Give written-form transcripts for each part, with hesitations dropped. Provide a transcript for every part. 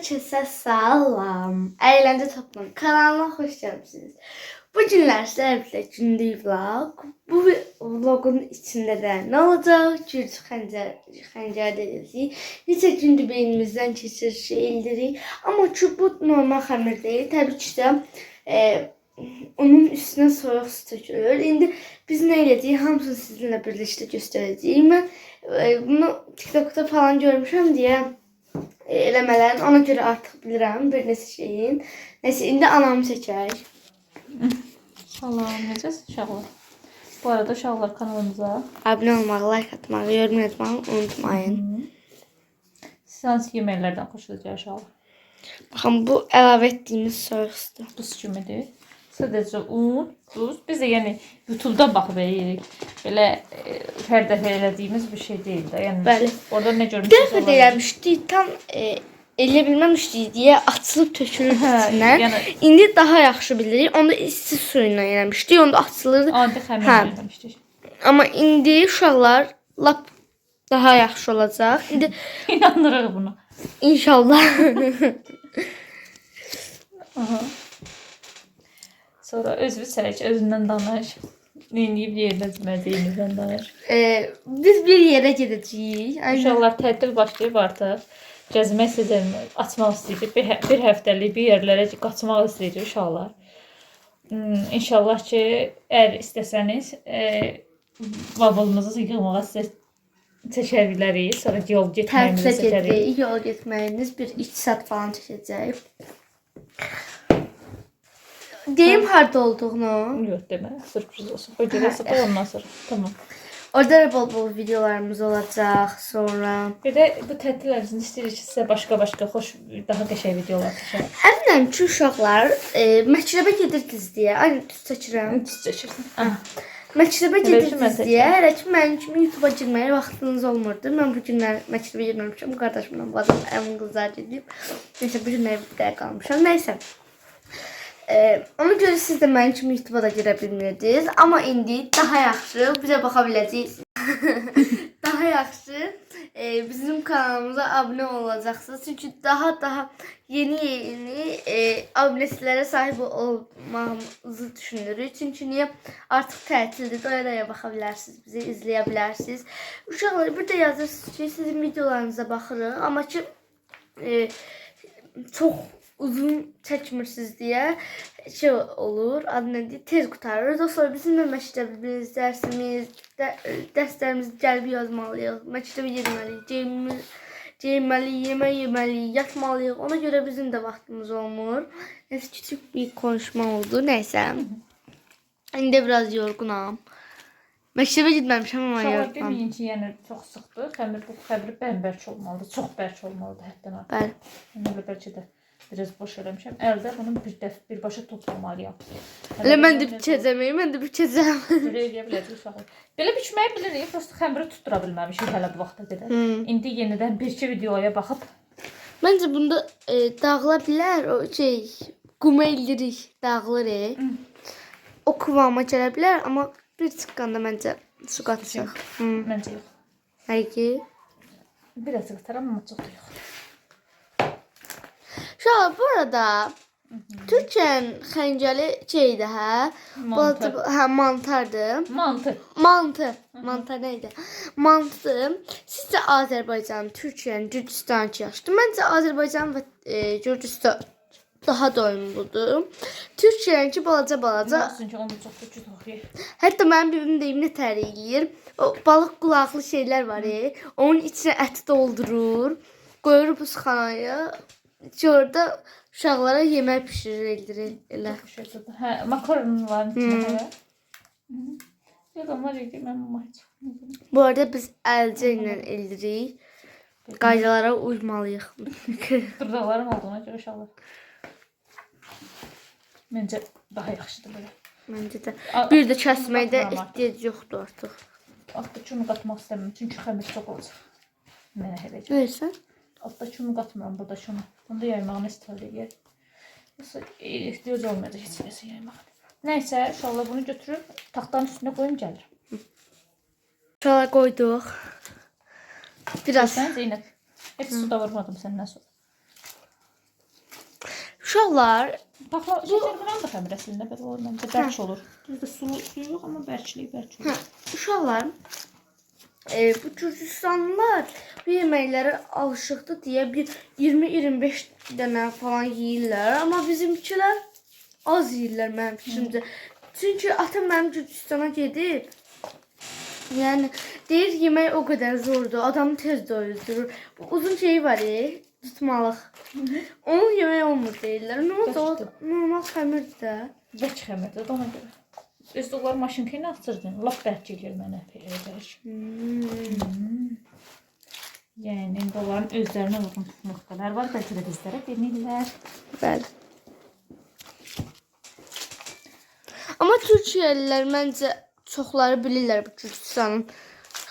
Herkese salam. Eğlence Toplum kanalına hoş geldiniz. Bu günler sizlerle günlük vlog. Bu vlogun içinde de ne olacak? Gürcü xəncər dedisi. Neçə gündür beynimizdən keçir şeyləri. Ama bu normal xəmir değil. Tabii ki de onun üstüne soyuq su tökülür. İndi biz ne elədik? Hamısını sizinle birlikte göstereceğim. Ben bunu TikTok'ta falan görmüşüm diye eləmələrini ona görə artıq bilirəm bir neçə şeyin. Neyse indi anamı seçək. Salam, necəsiz uşaqlar? Bu arada uşaqlar kanalımıza Abunə olmağı, like atmağı, yorum etməyi unutmayın. siz hansı yeməklərdən xoşunuz gəlir uşaqlar? Baxın bu əlavə etdiyimiz soyuq sudur. Duz kimidir. Sadəcə un, duz. Biz də yəni YouTube-dan baxıb yeyirik. Belə hər dəfə elədiyimiz bir şey deyil də. Yəni Bəli. orada nə Bir görmüşsünüz? dəfə də eləmişdik, tam elə bilməmişdik deyə açılıb tökülür içindən. Yəni İndi daha yaxşı bilirik. Onda isti suyla eləmişdik, onda açılırdı. adi xəmir eləmişdik. Amma indi uşaqlar lap daha yaxşı olacaq. İndi İnanırıq buna. inşallah. Aha. Sonra özünü çək, özündən danış. Neyiniyib yerləzmədiyinizdən danış. Biz bir yerə gedəcəyik. Uşaqlar tətil başlayıb artıq. Gəzmək sezon açmaq istəyirik. Bir həftəlik bir yerlərə qaçmaq istəyirik uşaqlar. İnşallah ki, əgər istəsəniz, bavulumuzu yığmağa sizə çəkə bilərik. Sonra yol getməyimizi Tərsə çəkərik. gedirik. Yol getməyiniz bir 2 saat falan çəkəcək. Deyim harda olduğunu. Yox demə, sürpriz olsun. O görə sıxı ondan sonra. Tamam. Orada da bol videolarımız olacaq sonra. Bir də bu tətil ərzində istəyirik ki, sizə başqa xoş, daha qəşəng videolar çəkək. Əminəm ki, uşaqlar məktəbə gedirdiniz deyə. Ay, düz çəkirəm. Düz çəkirsən. Məktəbə Elə ki, gedirdiniz mən deyə, hələ ki mənim kimi YouTube-a girməyə vaxtınız olmurdu. Mən bu günlər məktəbə girməmişəm. Qardaşımla bazım əmin qızlar gedib. Neysə, bu günlər evdə qalmışam. Neysə. Ona görə siz də mənim kimi YouTube-a da girə bilmirdiniz. Amma indi daha yaxşı bizə baxa biləcəksiniz. Daha yaxşı bizim kanalımıza abunə olacaqsınız. Çünki daha yeni abunəçilərə sahib olmağımızı düşünürük. Çünki niyə artıq tətildir, doya baxa bilərsiniz, bizi izləyə bilərsiniz. Uşaqlar bir də yazırsınız ki, sizin videolarınıza baxırıq, amma ki çox uzun çəkmirsiniz deyə şey olur, adı nədir? Tez qutarırız. O sonra bizim də məktəbimiz, dərslərimizi gəlib yazmalıyıq. Məktəbə getməliyik, geyinməliyik, yemək yeməliyik, yatmalıyıq. Ona görə bizim də vaxtımız olmur. Neyse, küçük bir konuşma oldu. Neyse. İndi biraz yorgunam. Məktəbə getməmişəm amma Uşaqlar yorgunam. deməyin ki, yəni çox sıxdır. Xəmir bərk olmalıdır. Çox bərk olmalıdır həddən artıq. Bəli. Mən bəlkə də biraz boş eləmişəm. Əldə bunu birbaşa tutmamalıyam. Elə mən də biçəcəm, mən də biçəcəm. Belə eləyə biləcək uşaqlar. Belə biçməyi bilirik, prosta xəmiri tutdura bilməmişik hələ bu vaxta qədər. İndi yenidən bir-iki videoya baxıb Məncə bunda dağıla bilər, o şey, quma eləyirik, dağılır. O kıvama gələ bilər, amma bir çıqqanda məncə su qatacaq. məncə yox. Həqiqi. Biraz qataram, amma çox da yox. Şu an bu arada Türkçənin xəncəli şeydir, hə? Mantı. Hə, mantardır. Mantı. Mantı. Mantar neydi? Mantı. Sizcə Azərbaycan, Türkiyənin, Gürcüstan ki yaxşıdır. Məncə Azərbaycan və Gürcüstan daha doyumludur. Türkiyəninki balaca. Nasıl ki, onu çox da oxuyur. Hətta mənim bibim deyim nə tər eləyir. O balıq qulaqlı şeylər var. Onun içinə ət doldurur. Qoyur buzxanaya. Orada uşaqlara yemək bişirir elə. Hə, makaron var içində hələ. Yox, amma deyil, mən heç. Bu arada biz əlcə ilə eləyirik. Qaydalara uymalıyıq. Dırnaqlarım olduğuna görə uşaqlar. Məncə daha yaxşıdır belə. Məncə də. Bir də kəsməkdə ehtiyac yoxdur artıq. Altda çunu qatmaq istəmirəm, çünki xəmir çox olacaq. Mənə elə gəlir. Versən? Altda çunu qatmıram, burada çunu. Onda yaymağını istifadə edir. Yoxsa ehtiyac olmayacaq heç nəsə yaymağa. Nəysə, uşaqlar bunu götürüb taxtanın üstünə qoyum gəlir. Uşaqlar qoyduq. Biraz. Sən Zeynəb, heç suda vurmadım səndən sonra. Uşaqlar, Baxla, şəkər falan da xəmirəsində belə olur, məncə bərk olur. Düzdür, suyu yox, amma bərkliyi bərk olur. uşaqlar, bu Gürcüstanlılar bu yeməklərə alışıqdır deyə bir 20-25 dənə falan yeyirlər. Amma bizimkilər az yeyirlər mənim fikrimcə. Çünki atam mənim Gürcüstana gedib. Yəni deyir yemək o qədər zordur, adamı tez doyuzdurur. Bu uzun şeyi var tutmalıq. Onun yemək olmur deyirlər. Nə oldu? Normal xəmirdir də. Bərk xəmirdir, ona görə. Özdə onlar maşınka ilə atırdın, lap bərk gəlir mənə bərk. Yəni, onların özlərinə uyğun nöqtələr var, bəlkə də bizlərə denirlər. Bəli. Amma Türkiyəlilər məncə çoxları bilirlər bu Gürcüstanın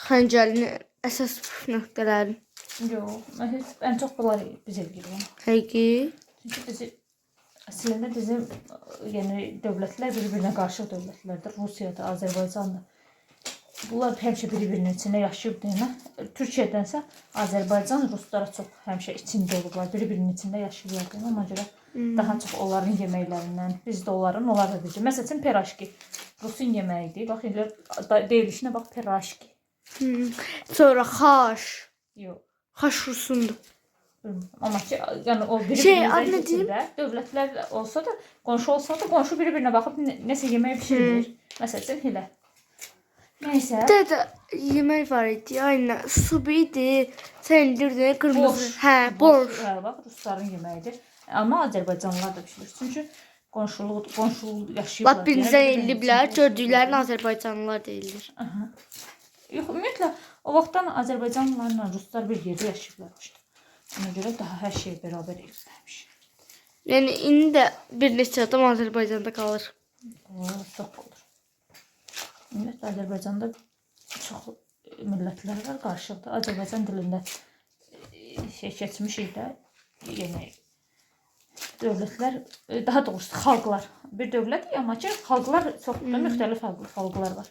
xəncəlinin əsas nöqtələrini. Yox, ən çox bunlar biz eləyirəm. Həqiqi. Çünki əslində bizim dövlətlər bir-birinə qarşı dövlətlərdir. Rusiyadır, Azərbaycandır. Bunlar həmişə bir-birinin içində yaşayıb deyilmə. Türkiyədənsə Azərbaycan ruslara çox həmişə içində olublar. Bir-birinin içində yaşayırlar deyilmə. Ona görə daha çox onların yeməklərindən, biz də onların, onlar da deyəcək. Məsəl üçün piraşki. Rusun yeməyidir. Bax, deyilişinə bax, piraşki. Sonra xaş. Yox. Xaş rusundur. Amma ki, yəni o bir-birinə içində dövlətlər olsa da, qonşu olsa da, qonşu bir-birinə baxıb nəsə yemək pişirir. Məsələn, elə. Nəysə. Dədə yemək var idi, aynen. Subi idi, sən indirdin, qırmızı. Hə, borş. Bax, rusların yeməyidir. Amma Azərbaycanlılar da pişirir. Çünki qonşuluq yaşayırlar. Bax, birinizdən eliblər, gördüklərini Azərbaycanlılar deyilir. Yox, ümumiyyətlə, o vaxtdan Azərbaycanlılarla ruslar bir yerdə yaşayırlar. Ona görə daha hər şey bərabər eləyirmiş. Yəni, indi də bir neçə adam Azərbaycanda qalır. Çox olur. Ümumiyyətlə, Azərbaycanda çox millətlər var, qarşılıqda. Azərbaycan dilində keçmişik də, yəni, dövlətlər, daha doğrusu xalqlar. Bir dövlət, amma ki, xalqlar çox da müxtəlif xalqlar var.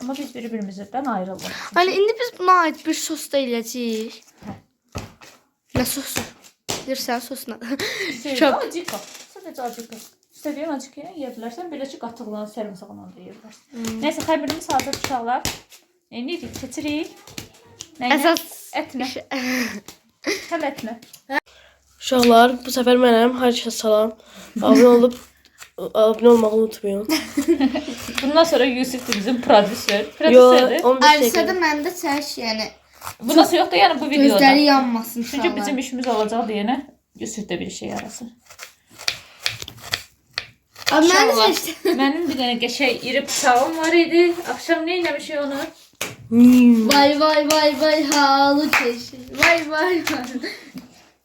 Amma biz bir-birimizdən ayrılırıq. Yəni, indi biz buna aid bir sos da eləyəcəyik. Nə sosu? Deyirsən sosuna. Acıqa. Sadəcə acıqa. İstədiyin acıqa ilə yeyə bilərsən. Belə ki, qatıqla, sərmisaqla da yeyə bilərsən. Nəysə, xəmirimiz hazır uşaqlar. Neydi? Keçirik. Əsas ətlə. Hələ ətlə. Uşaqlar, bu səfər mənəm. Hər kəsə salam. Abunə olmağı unutmayın. Bundan sonra Yusuf bizim prodüser. Prodüserdir. Ayrıca da məndə çək, yəni. Bundan sonra yox da, yəni bu videoda. Gözləri yanmasın. Çünki bizim işimiz olacaq deyənə Yusuf da bir şey yarasın. Abi, mən də seçdim. Mənim bir dənə qəşəng iri bıçağım var idi. Axşam nə eləmişik onu? Vay vay vay vay halı keşir. Vay vay vay.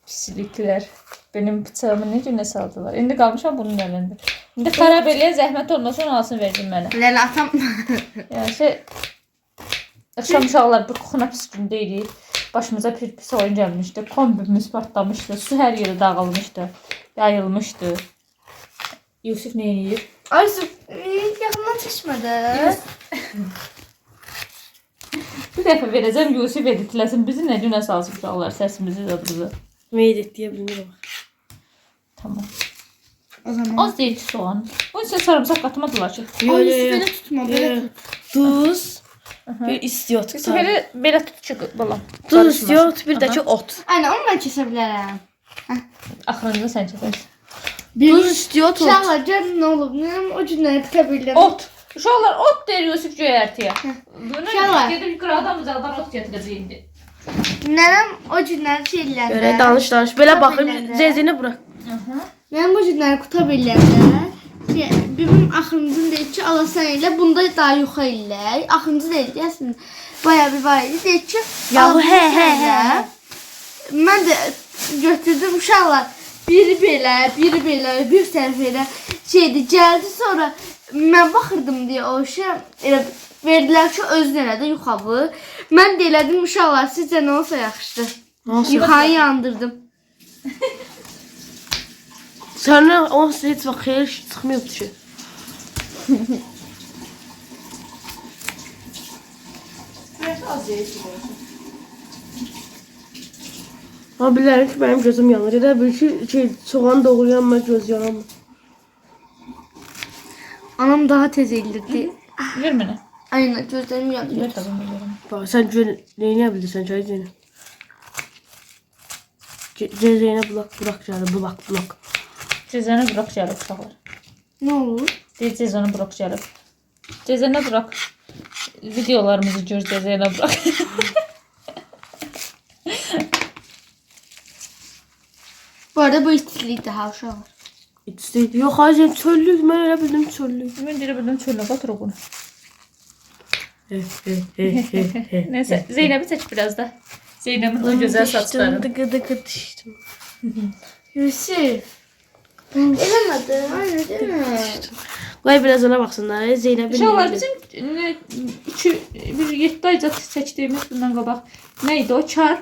Pisliklər. Benim bıçağımı nə günə saldılar. İndi qalmışam bunun əlində. İndi xarab eləyə zəhmət olmasın, alsın versin mənə. Lələ atam. Yəni axşam uşaqlar bir qoxuna pis gündə idi. Başımıza pis oyun gəlmişdi. Kombimiz partlamışdı. Su hər yerə dağılmışdı. Yayılmışdı. Yusuf nə yeyir? Arzu, yaxından çəkmədə. Bir dəfə verəcəm Yusuf editləsin. Bizi nə günə salsın uşaqlar səsimizi, zadımızı. Meydət deyə bilmirəm. Tamam. O zaman. Az deyil ki soğan. Bunun üçün sarımsaq qatmadılar ki. Ay, belə tutma, belə tut. Duz. Bir istiyot. Belə tut ki balam. Duz, istiyot, bir də ki ot. Aynen, onu mən kəsə bilərəm. Axırında sən kəsərsən. Duz, istiyot, ot. Uşaqlar, görün nə olub. Nəyəm o günləri tuta bildim. Ot. Uşaqlar ot deyir Yusuf göyərtiyə. Bunu Uşaqlar. gedib qıraqdan uzaqdan ot gətirəcək indi. Nənəm o günləri şeyləndə. Görə danış. Belə baxıb zezini bura. Nənəm o günləri quta biləndə. Bibim axırıncını deyir ki, alasan elə, bunda daha yuxa elə. Axırıncı deyir ki, əslində bayağı bir var idi. Deyir ki, Yahu, hə. Mən də götürdüm uşaqlar. Biri belə, bir tərəf elə şeydi. Gəldi sonra mən baxırdım deyə o işə elə verdilər ki, özünə elədi yuxabı. Mən də elədim uşaqlar, sizcə nə olsa yaxşıdır. Yuxanı yandırdım. Səndən o heç vaxt xeyir çıxmayıbdı ki. Ama bilirim ki benim gözüm yanır. Ya da bir şey soğan doğrayan ama göz yanamır. Anam daha tez eldirdi. Ver mənə. Aynen gözlerim yanıyor. Ver tabii verirəm. Bak sen neyini bilirsen çay Zeynep. Zeynep bulak canı bulak. Cezanı bırak gəlib uşaqlar. Ne olur? Deyir cezanı bırak gəlib. Cezanı bırak. Videolarımızı gör cezanı bırak. Bu arada bu istiliydi daha uşaqlar. İsteydi. Yok hayır çöllük. Ben öyle bildim çöllük. Mən deyirəm buradan çölünə batır o bunu. He. Neyse Zeynep'i seç biraz da. Zeynep'in o güzel saçlarını. Dıkı düştüm. Yusuf. Elemedim. Aynen değil mi? Vay biraz ona baksınlar. Zeynep'in Uşaqlar bizim 7 ayca seçdiyimiz bundan qabaq. Neydi o? Kar.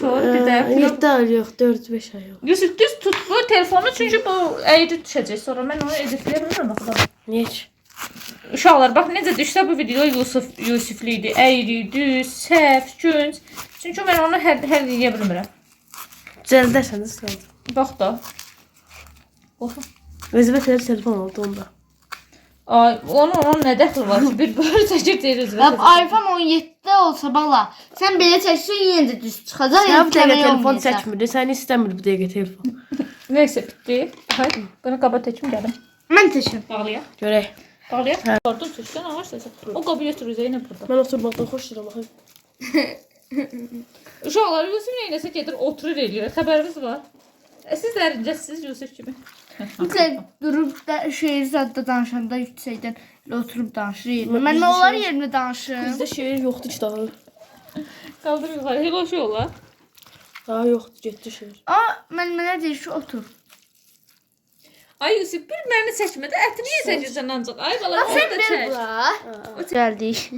Kör bir də. 7 ay yok 4-5 ay yok. Yusuf düz tut bu telefonu çünki bu əyri düşəcək. Sonra mən onu editləyə bilmirəm axı. Niye? Uşaqlar bax necə düşsə bu video Yusuflu idi. Əyri, düz, səhv, günc. Çünki mən onu hər yeyə bilmirəm. Cəldəsən də sıkıntı. Bax da. Oha. Özbək elə telefon oldu onda. Ay, onun nə dəxli var ki? Bir böyle çəkir deyir özbək. Ya iPhone 17'de olsa bala sen bile çeksen yine de düz çıkacak. Ya bu dəqiqə temel telefon olmayacak. çəkmirdi. Səni istəmir bu dəqiqə telefon. Neyse bitti. Hay, bunu qaba təkim gəlim. Ben teşekkür. Bağlayaq. Görək. Bağlayaq. Pardon, çəkdən ağarsın. O qabı götürür Zeynep burada. Mən oturmaqdan xoşlayıram axı. Uşaqlar Yusuf neynəsə gedir, oturur eləyir. Xəbəriniz var. Siz də ərincəsiz Yusuf kimi. Sen durup da şehir zaten danışanda yüksekten oturup danışır. Ben ne onlar yerine danışırım. Bizdə şeir yoxdur ki daha. Qaldır yuxarı, heç şey olar. Daha yoxdur, getdi şeir. Aa ben ne deyir şu otur. Ay Yusuf, bir məni seçmədə əti niyə seçirsən ancaq? Ay bala, Sen da bir çək. bura. Geldik.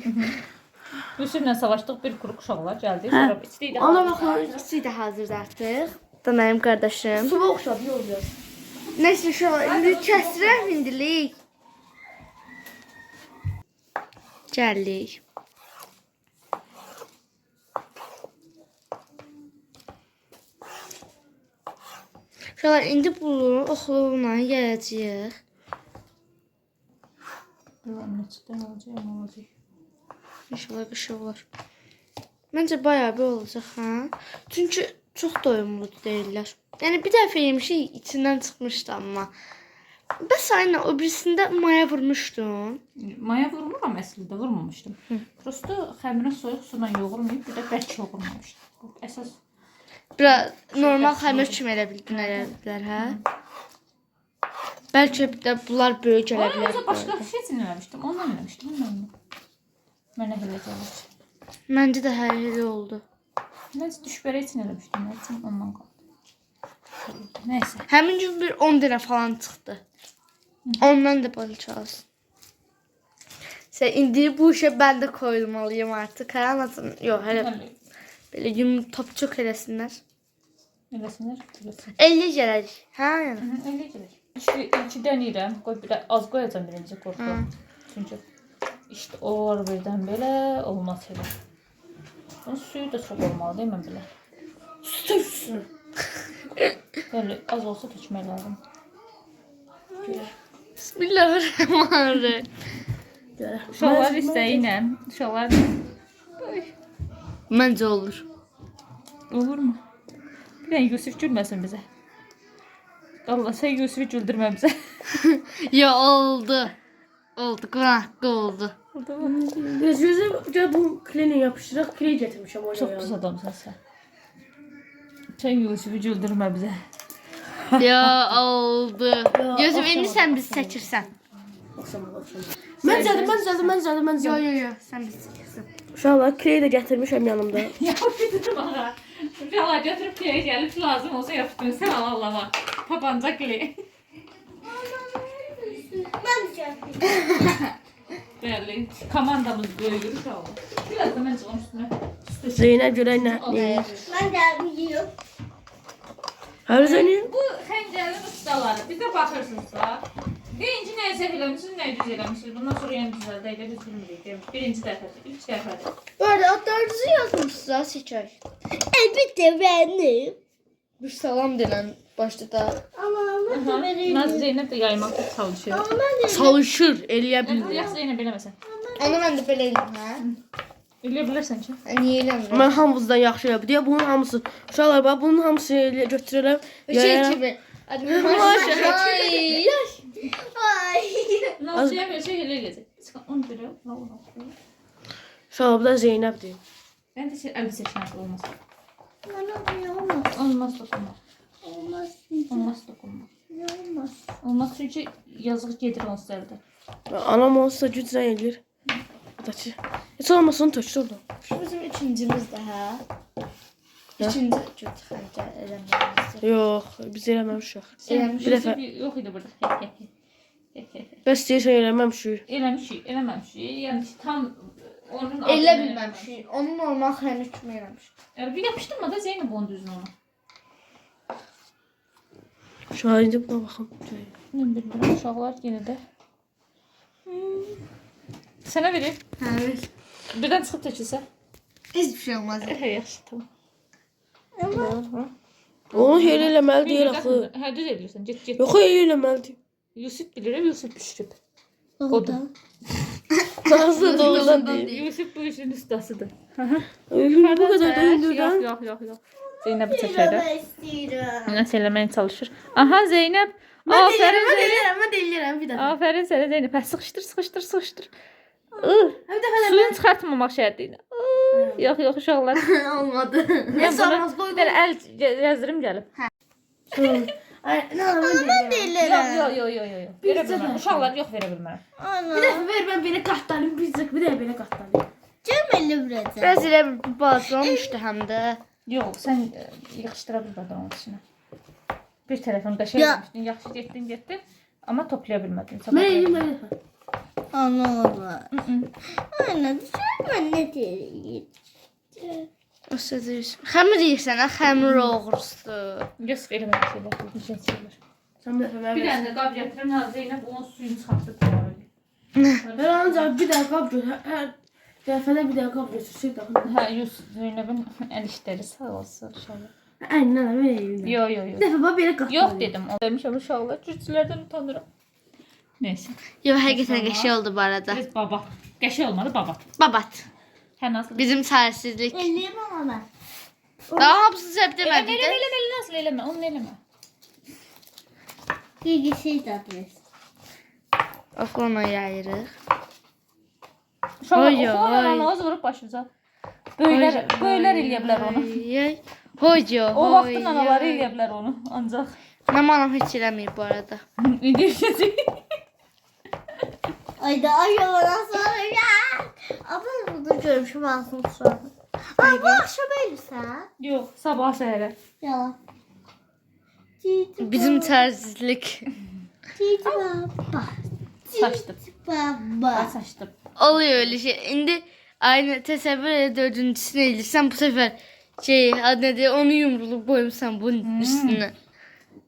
Yusuf'la savaşdıq, bir qrup uşaqlar gəldi. Sonra içdiydi. Ona bakın ikisi de hazır artık. Da benim kardeşim. Suba oxşadı, yol biraz. Neyse şu indi kəsrəm indilik. Gəldik. Şöyle indi bunu oxluqla gələcəyik. Neçədən olacaq? İnşallah qış olur. Məncə bayağı bir olacaq ha. Çünki çox doyumlu deyirlər. Yəni bir dəfə yemişik, içindən çıxmışdı amma. Bəs aynen o birisində maya vurmuşdum. Maya vurmuram əslində, vurmamışdım. Prosto xəmirə soyuq sula yoğurmayıb, bir də bərk yoğurmamışdım. Bu əsas Biraz normal xəmir kimi elə bildin elədilər, hə? Bəlkə bir də bunlar böyük gələ bilər. Ona başqa bir şey üçün eləmişdim, ondan eləmişdim. Mənə elə gəlir. Məncə də hər elə oldu. Mən düşbərə üçün eləmişdim, üçün ondan qaldı. Neyse. Həmin gün bir 10 dənə falan çıxdı. Ondan da bal çalsın. Sən indi bu işə mən də koyulmalıyım artıq. Qaranatın, yox, hələ belə gün top çox eləsinlər. Eləsinlər. 50 gələr. Hə? Elə gəlir. İki deneyirəm. Qoy bir də az qoyacağam birinci qorxuram. Çünki işte o var birdən belə olmaz elə. Bunun suyu da çox olmalı değil mi belə? Sütürsün. Böyle az olsa tökmək lazım. Bismillahirrahmanirrahim. Uşaqlar istəyinə. Uşaqlar Məncə olur. olur mu? Bir dənə Yusuf gülməsin bizə. Allah sən Yusufu güldürmə bizə. Ya oldu. Oldu. Qur'an haqqı oldu. Gözüm gəl bu klini yapışdıraq, kley gətirmişəm oraya. Çox pis adamsan sən. Sən Yusufu güldürmə bizə. Ya oldu. Gözüm indi sən bizi çəkirsən. Mən zədim. Yo yo yo sən bizi çəkirsən. Uşaqlar kley də gətirmişəm yanımda. Ya bitirdim ağa. Uşaqlar götürüb kliyə gəlib lazım olsa yapışdın. Sən Allah'la. Tapanca kliyə. Bəli. Komandamız böyük uşaqlar. Biraz da mən çıxım üstünə. Zeynep görək nə? Mən də yeyim. Hər Zeynep? Bu xəncərin ustaları. Bizə baxırsınızsa. Birinci nəyə səhv eləmişsiniz, nəyə düz eləmişsiniz. Bundan sonra yəni düzəldək də biz bilmirik. Birinci dəfədir, ilk dəfədir. Bu arada adlarınızı yazmışsınız seçək. Elbette benim. Bir salam denən başda da. Naz Zeynep də yaymaqda çalışır. Çalışır, eləyə bilmir. Yax Zeynep eləməsən. Onu mən də belə edim, hə? Eləyə bilərsən ki. Niyə eləmirəm? Mən hamımızdan yaxşı elə deyə bunun hamısı. Uşaqlar bax bunun hamısını götürürəm. Şey kimi. Ay, yaş. Ay. Nazlıya versək elə eləyəcək. Onu görə. Uşaqlar bu da Zeynəbdir. Ben de elbise şansı olmaz. Olmaz. Olmaz dokunma. Olmaz. Olmaz dokunma. Olmaz. Olmaz çünkü yazık gedir onsuz evde. Anam olsa güclə eləyir. Buradakı. Heç olmasın tökür orada. Şu bizim üçüncümüz də, hə? Üçüncü göt xəncər eləməyimizdir. Yox, biz eləməmişik. Bir dəfə- yok idi burada. Bəs deyirsən eləməmişik. Eləmişik. Yani tam onun Elə bilməmişik. Onu normal xəmir kimi eləmişik. Bir yapıştırma da Zeynep onu düzün ona. Şahidi buna baxın. Ben bilmiyorum uşaqlar yine de. Sana vereyim. Hə, ver. Birden çıxıb tökülsə. Heç bir şey olmaz. Yaxşı, tamam. Onu elə eləməli deyil axı. Hə, düz edirsən. Get. Yox, elə eləməlidir. Yusuf bilirəm, Yusuf pişirib. O da. Nasıl doğrudan deyil. Yusuf bu işin ustasıdır. Bu qədər də hündürdən. Yox. Zeynep çəkərdə. istəyirəm. Nəsə eləməyə çalışır. Aha Zeynep. Aferin Zeynep. Mən deyirəm bir dəfə. Aferin sənə Zeynep. Hə, sıxışdır. Bir dəfə Suyun çıxartmamaq şərti ilə. Yox, uşaqlar. olmadı. Nə olmaz, qoy. Əl gəzdirim gəlib. Ay, nə deyirəm? Yox. Verə bilmərəm. Uşaqlar yox verə bilmərəm. Bir dəfə ver mən belə qatlanım, bir də belə qatlanım. Cəməli biləcəm. Biraz elə bir balaca olmuşdu həm də. Yox, sən yığışdıra bilmədin onun içinə. Bir tərəfini qəşəng etmişdin, yaxşı getdin. Amma toplaya bilmədin. Mən eləyim. Ana var. Ana, mən nə deyirəm? O sözü. Xəmir yeyirsən, xəmir oğrusu. Yox, eləmə şeylər. Sən bir dəfə mənə Bir ver. dənə də qab gətirim, Zeynep onun suyunu çıxartdı. Mən ancaq bir dənə qab götür. Hər dəfədə bir dənə qab götürsək daha. Hə, Yusuf Zeynep'in el işləri sağ olsun inşallah. Aynen öyle vereyim. Yo. Bir dəfə bax belə qatlanım. Yox dedim. Demişəm uşaqlar, cücülərdən utanıram. Neyse. Yo, həqiqətən qəşəng oldu bu arada. Biz baba. Qəşəng olmadı baba. Babat. Hə nasıl? Bizim çaresizlik. Elliyim ama ben. Daha hamısını səb demədik də. Eləmə, nasıl eləmə, onu eləmə. Bilgisayar da adres. Oxlana yayırıq. Uşaqlar Oy, oxulan oy. anamaz vurub başımıza. Böylər eləyə bilər onu. Hoca, O vaxtın anaları eləyə bilər onu ancaq. Mənim anam heç eləməyib bu arada. İndi işəcək. Ayda ayolana sonra ya. Ama burada görmüşüm ağzım sonra. Aa bu akşam ölürsen. Yox, sabah səhərə. Yalan. Bizim çaresizlik. Cici baba. Saçdım. Baba. Saçdım. Oluyor öyle şey. İndi aynı təsəvvür elə dördüncüsünü eləyirsən bu səfər adı nədir? Onu yumruluq qoymuşsan bunun üstünə.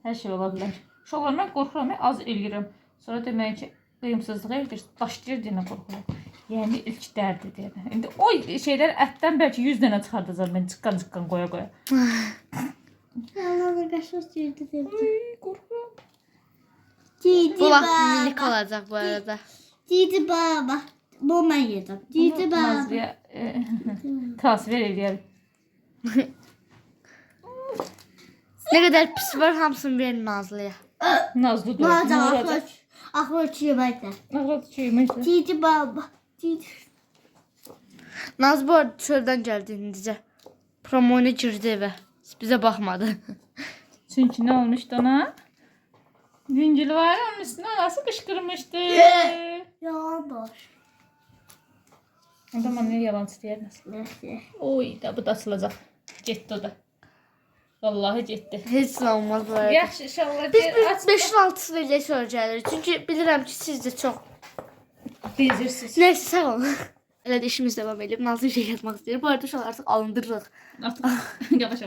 Hər şey ola bilər. Uşaqlar mən qorxuram, az eləyirəm. Sonra demək ki, qıyımsızlığa eləyir, daşlayır deyənə qorxuram. Yəni ilk dərdidir. İndi o şeylər ətdən bəlkə 100 dənə çıxardacağam mən çıqqan qoya. Allah'ın kaşığı sürdü dedi. Ay, qorxuram. Cici Bu vaxt baba. minik olacaq bu arada. Cici baba. Bu ben yedim. Cici baba. Nazlıya tasvir eləyərəm. Nə qədər pis var hamısını verin Nazlıya. Nazlı Ne dur. olacak aklı? Aklı çiğmekte. Nazlı çiğməkdir. Cici baba. Cici. Naz bu arada çöldən gəldi indicə. Promona girdi evə. Bizə baxmadı. Çünki nə olmuşdu ona? Yüngül var, onun üstünə anası qışqırmışdı. Yalan boş. O zaman niyə yalan istəyərməz? Neyse. Oy da bu da açılacaq. Getdi o da. Vallahi getdi. Heç nə olmaz bu arada. Yaxşı inşallah. Biz 5-in 6-sını elə sonra gəlirik. Çünki bilirəm ki siz də çox. Bezirsiniz. Neyse sağ olun. Elə də işimiz devam edib. Nazlı bir şey yazmaq istəyir. Bu arada uşaqlar artıq alındırırıq. Artıq yavaş.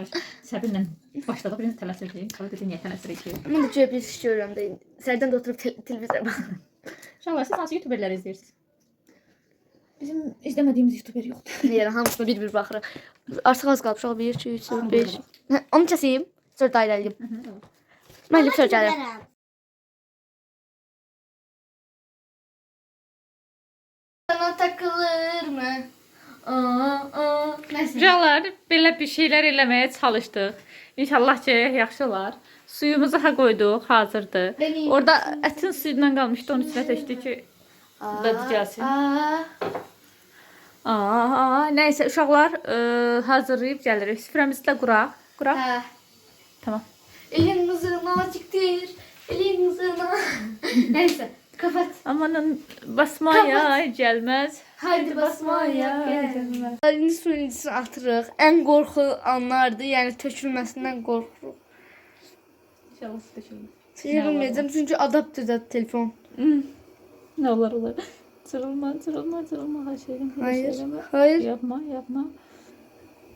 Səbirlə başladıq. Bir tələsir edeyim. Sonra dedim niyə tələsir edeyim. Mən də cəb bir iş görürəm də. Sərdən də oturub televizora baxıram. İnşallah siz hansı YouTuberləri izləyirsiniz? Bizim izləmədiyimiz YouTuber yoxdur. Yəni hamısına bir-bir baxırıq. Artıq az qalıb. Uşaq 1, 2, 3, 4, 5. Onu kəsəyim. Sonra da ilerleyeyim. Ben eləyib sonra gəlirəm. Verəm. Sana takılır mı? Neyse. Uşaqlar, belə bir şeylər eləməyə çalışdıq. İnşallah ki, yaxşı olar. Suyumuzu ha qoyduq, hazırdır. Benim- Orada ətin suyundan qalmışdı, onun içinə tökdük ki, bu da düzəlsin. Nəysə, uşaqlar hazırlayıb gəlirik. Süfrəmizi də quraq. Quraq. Hə. Tamam. Elin mızığına çıktır. Elin mızığına. Neyse. Kapat. Amanın basmaya gəlməz. Haydi basmaya gəlmə. Elini suyun içine atırıq. En qorxu anlardı. Yəni tökülməsindən qorxuruq. İnşallah tökülmür. Çevirməyəcəm çünki adaptırda telefon. Nə olar olar. Çırılma. Her şeyden. Hayır. Hayır. Yapma.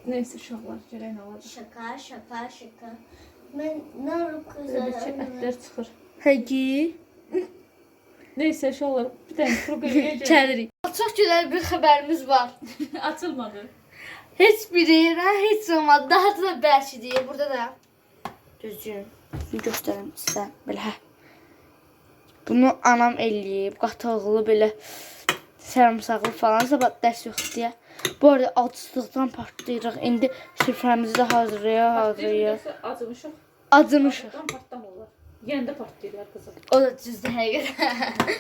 Neyse uşaqlar, görək nə olacaq. Şaka. Ben ne Böyle bir ətlər çıxır. Həqiqi. Neyse uşaqlar, bir dənə kuru qırıya Kəlirik. Çox gözəl bir xəbərimiz var. Açılmadı. Heç bir yerə heç olmadı. Daha da bəlkə deyir. Burada da düzgün. Göstərim sizə. Belə. Bunu anam eləyib. Qataqlı belə sarımsaqlı falan. Sabah dərs yox deyə. Bu arada acıslıqdan partlayırıq. İndi süfrəmizi də hazırlayaq. Acımışıq. Acımışıq. Partlamırlar. Yenə də partlayırlar qızım. O da düzdür həqiqətən.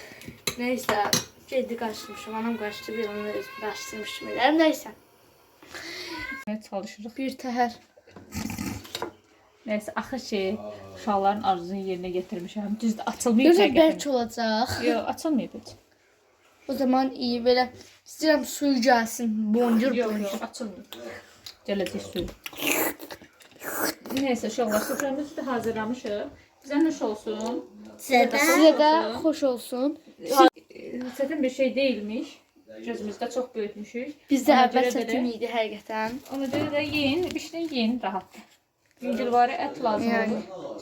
Neysə. Gedi qaçmışım. Anam qaçdı. Bir onu özüm qaçdırmışım. Neysə. Çalışırıq. Bir təhər. Neyse, axır ki, uşaqların arzusunu yerinə getirmişəm. Düzdür, açılmayıb Gözə həqiqətən. bərk olacaq. Yox, açılmayıb heç. O zaman iyi belə istəyirəm suyu gəlsin. Boncur Yox, boncur. açılmayıb. Gələcək suyu. Neysə, uşaqlar, süfrəmizi də hazırlamışıq. Bizə nuş olsun. Sizə də xoş olsun. Çətin bir şey deyilmiş. Gözümüzdə çox böyütmüşük. Bizdə Ona əvvəl görə də- çətin idi həqiqətən. Ona görə də yeyin, bişirin, yeyin rahatdır. Yüngülvari ət lazım Yəni. olur.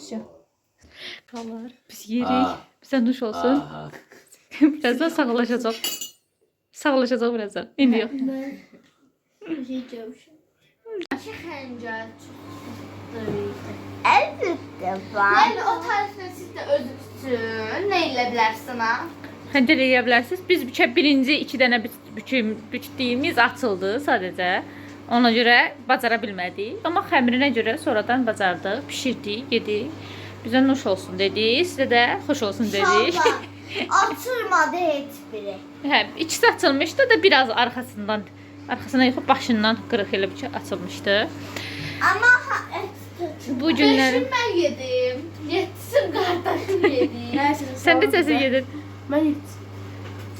Qalar, biz yeyirik. Bizə nuş olsun. Birazdan sağlaşacaq. Sağlaşacaq birazdan. İndi yox. Xəncər Elbette var. Yəni o təriflə siz də özünüz üçün nə elə bilərsən ha? Xəncər eləyə bilərsiniz. Biz birinci 2 dənə bükdüyümüz açıldı sadəcə. Ona görə bacara bilmədik. Amma xəmirinə görə sonradan bacardıq, pişirdik, yedik. Bizə nuş olsun dedik. Sizə də xoş olsun dedik. Açılmadı hiçbiri. Hə, ikisi açılmışdı da biraz arxasına yox, başından qırıq elə bir şey açılmışdı. Ama Bu günləri Beşin mən yedim. Yetsin qardaşım yedi. sən də səsi yedin. Mən yedim.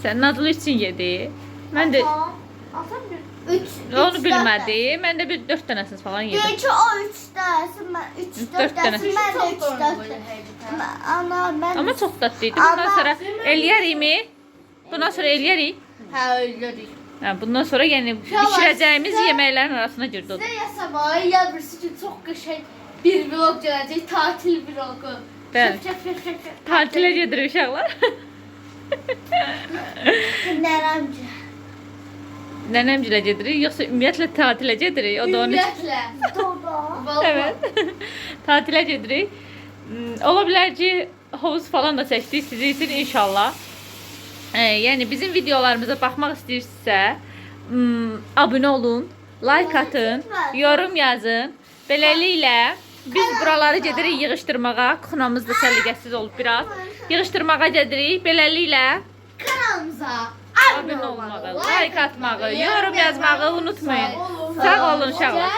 Sən Nazlı üçün yedi. Mən də Atam bir. onu bilmədim. Mən də bir 4 dənəsini falan yedim. Belki o 3 dersi, ben 3-4 Dört tane. dersi, ben de 3-4 Ama ben Amma çox dadlı idi. Bundan Amma- sonra eləyərikmi? Bundan sonra eləyərik. Hə öldürdük. Hə, bundan sonra yəni bişirəcəyimiz yeməklərin arasına girdi o. Sizə yasama, ya birisi ki çox qəşəng bir vlog gələcək, tatil vlogu. Bəli. Şəf. Tatilə gedirik uşaqlar. Neremci. Nənəmgilə gedirik, yoxsa ümumiyyətlə tatilə gedirik? O da onun üçün. Ümumiyyətlə. Dodo. Vallahi. Evet. Tatilə gedirik. Ola bilər ki, hovuz falan da çəkdik sizin üçün inşallah. Yəni bizim videolarımıza baxmaq istəyirsinizsə, abunə olun, like atın, yorum yazın. Beləliklə biz buraları gedirik yığışdırmağa. Kuxnamız da səliqəsiz olub biraz. Yığışdırmağa gedirik. Beləliklə Kanalımıza abunə olmağı, like atmağı, yorum yazmağı unutmayın. Sağ olun uşaqlar.